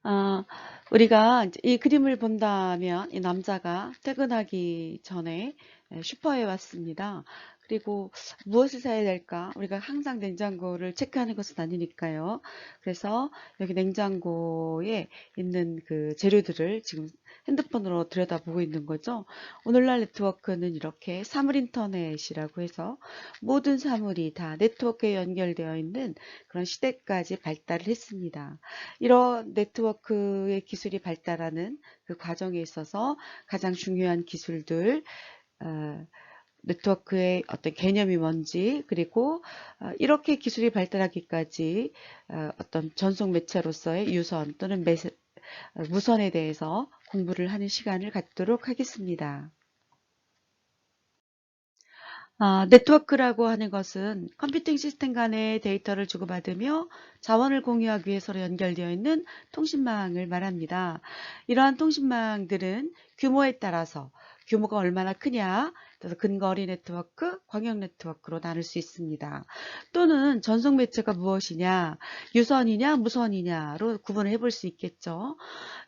아, 우리가 이제 이 그림을 본다면 이 남자가 퇴근하기 전에 슈퍼에 왔습니다. 그리고 무엇을 사야 될까? 우리가 항상 냉장고를 체크하는 것은 아니니까요. 그래서 여기 냉장고에 있는 그 재료들을 지금 핸드폰으로 들여다보고 있는 거죠. 오늘날 네트워크는 이렇게 사물인터넷이라고 해서 모든 사물이 다 네트워크에 연결되어 있는 그런 시대까지 발달을 했습니다. 이런 네트워크의 기술이 발달하는 그 과정에 있어서 가장 중요한 기술들, 어, 네트워크의 어떤 개념이 뭔지, 그리고 이렇게 기술이 발달하기까지 어떤 전송 매체로서의 유선 또는 무선에 대해서 공부를 하는 시간을 갖도록 하겠습니다. 네트워크라고 하는 것은 컴퓨팅 시스템 간의 데이터를 주고받으며 자원을 공유하기 위해 서로 연결되어 있는 통신망을 말합니다. 이러한 통신망들은 규모에 따라서 규모가 얼마나 크냐, 그래서 근거리 네트워크, 광역 네트워크로 나눌 수 있습니다. 또는 전송 매체가 무엇이냐, 유선이냐, 무선이냐로 구분을 해볼 수 있겠죠.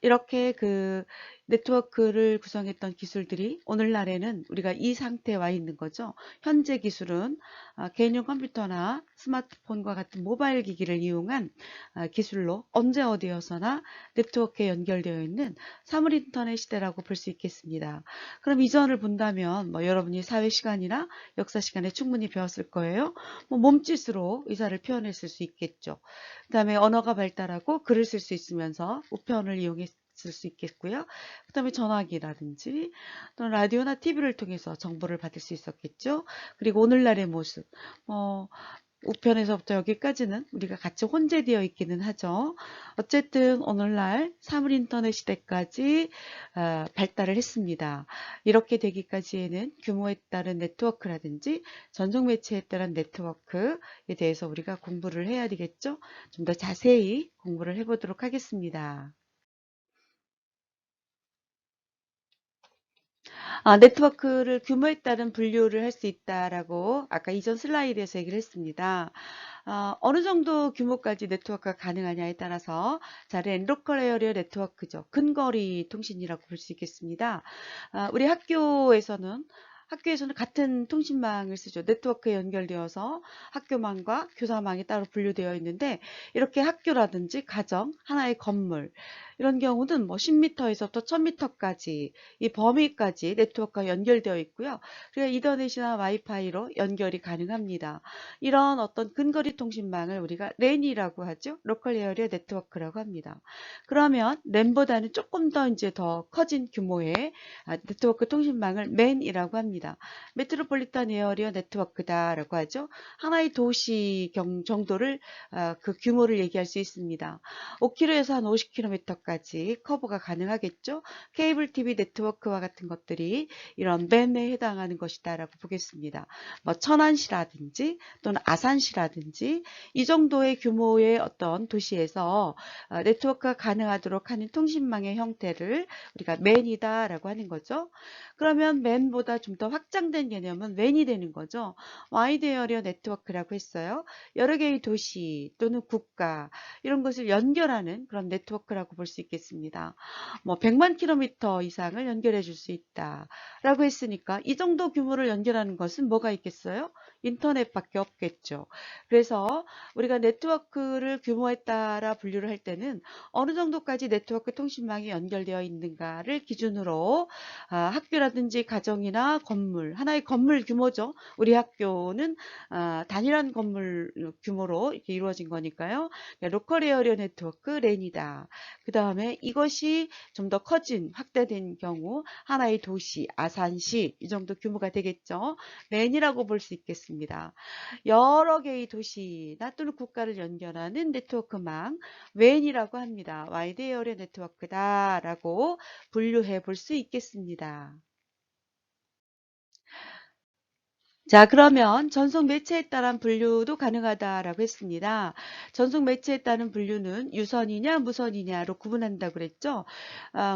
이렇게 그 네트워크를 구성했던 기술들이 오늘날에는 우리가 이 상태에 와 있는 거죠. 현재 기술은 개인용 컴퓨터나 스마트폰과 같은 모바일 기기를 이용한 기술로 언제 어디에서나 네트워크에 연결되어 있는 사물 인터넷 시대라고 볼 수 있겠습니다. 그럼 이전을 본다면 뭐 여러분이 사회 시간이나 역사 시간에 충분히 배웠을 거예요. 뭐 몸짓으로 의사를 표현했을 수 있겠죠. 그다음에 언어가 발달하고 글을 쓸 수 있으면서 우편을 이용했을 수 있겠고요. 그다음에 전화기라든지 또는 라디오나 TV를 통해서 정보를 받을 수 있었겠죠. 그리고 오늘날의 모습, 우편에서부터 여기까지는 우리가 같이 혼재되어 있기는 하죠. 어쨌든 오늘날 사물 인터넷 시대까지 발달을 했습니다. 이렇게 되기까지에는 규모에 따른 네트워크라든지 전송 매체에 따른 네트워크에 대해서 우리가 공부를 해야 되겠죠. 좀 더 자세히 공부를 해보도록 하겠습니다. 네트워크를 규모에 따른 분류를 할 수 있다라고 아까 이전 슬라이드에서 얘기를 했습니다. 어느 정도 규모까지 네트워크가 가능하냐에 따라서 자, 로컬 에어리어 네트워크죠. 근거리 통신이라고 볼 수 있겠습니다. 우리 학교에서는 같은 통신망을 쓰죠. 네트워크에 연결되어서 학교망과 교사망이 따로 분류되어 있는데 이렇게 학교라든지 가정, 하나의 건물 이런 경우는 뭐 10m에서부터 1000m까지 이 범위까지 네트워크가 연결되어 있고요. 그리고 이더넷이나 와이파이로 연결이 가능합니다. 이런 어떤 근거리 통신망을 우리가 랜이라고 하죠. 로컬 에어리어 네트워크라고 합니다. 그러면 랜보다는 조금 더 이제 더 커진 규모의 네트워크 통신망을 맨이라고 합니다. 메트로폴리탄 에어리어 네트워크다라고 하죠. 하나의 도시 정도를 그 규모를 얘기할 수 있습니다. 5km에서 한 50km까지 커버가 가능하겠죠. 케이블 TV 네트워크와 같은 것들이 이런 맨에 해당하는 것이다라고 보겠습니다. 뭐 천안시라든지 또는 아산시라든지 이 정도의 규모의 어떤 도시에서 네트워크가 가능하도록 하는 통신망의 형태를 우리가 맨이다라고 하는 거죠. 그러면 맨보다 좀 더 확장된 개념은 웬이 되는 거죠. 와이드 에어리어 네트워크라고 했어요. 여러 개의 도시 또는 국가 이런 것을 연결하는 그런 네트워크라고 볼 수 있겠습니다. 뭐 100만 킬로미터 이상을 연결해 줄 수 있다라고 했으니까 이 정도 규모를 연결하는 것은 뭐가 있겠어요? 인터넷밖에 없겠죠. 그래서 우리가 네트워크를 규모에 따라 분류를 할 때는 어느 정도까지 네트워크 통신망이 연결되어 있는가를 기준으로 학교라든지 가정이나 건물, 하나의 건물 규모죠. 우리 학교는 단일한 건물 규모로 이렇게 이루어진 거니까요. 로컬 에어리어 네트워크 랜이다. 그 다음에 이것이 좀 더 커진 확대된 경우 하나의 도시, 아산시 이 정도 규모가 되겠죠. 랜이라고 볼 수 있겠습니다. 여러 개의 도시나 또는 국가를 연결하는 네트워크망 웬이라고 합니다. 와이드 에어리어 네트워크다라고 분류해 볼 수 있겠습니다. 자, 그러면 전송 매체에 따른 분류도 가능하다라고 했습니다. 전송 매체에 따른 분류는 유선이냐 무선이냐로 구분한다고 그랬죠.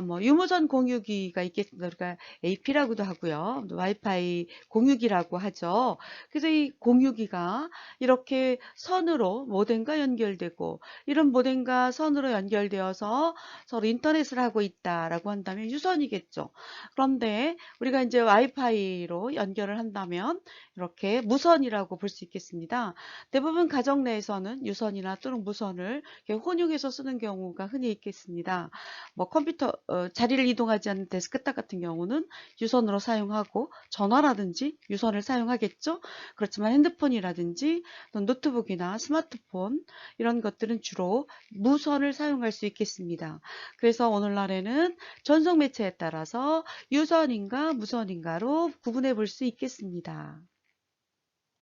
뭐 유무선 공유기가 있겠습니다. 우리가 AP라고도 하고요. 와이파이 공유기라고 하죠. 그래서 이 공유기가 이렇게 선으로 모뎀과 연결되고 이런 모뎀과 선으로 연결되어서 서로 인터넷을 하고 있다라고 한다면 유선이겠죠. 그런데 우리가 이제 와이파이로 연결을 한다면 이렇게 무선이라고 볼 수 있겠습니다. 대부분 가정 내에서는 유선이나 또는 무선을 이렇게 혼용해서 쓰는 경우가 흔히 있겠습니다. 뭐 컴퓨터 자리를 이동하지 않는 데스크탑 같은 경우는 유선으로 사용하고 전화라든지 유선을 사용하겠죠. 그렇지만 핸드폰이라든지 또 노트북이나 스마트폰 이런 것들은 주로 무선을 사용할 수 있겠습니다. 그래서 오늘날에는 전송 매체에 따라서 유선인가 무선인가로 구분해 볼 수 있겠습니다.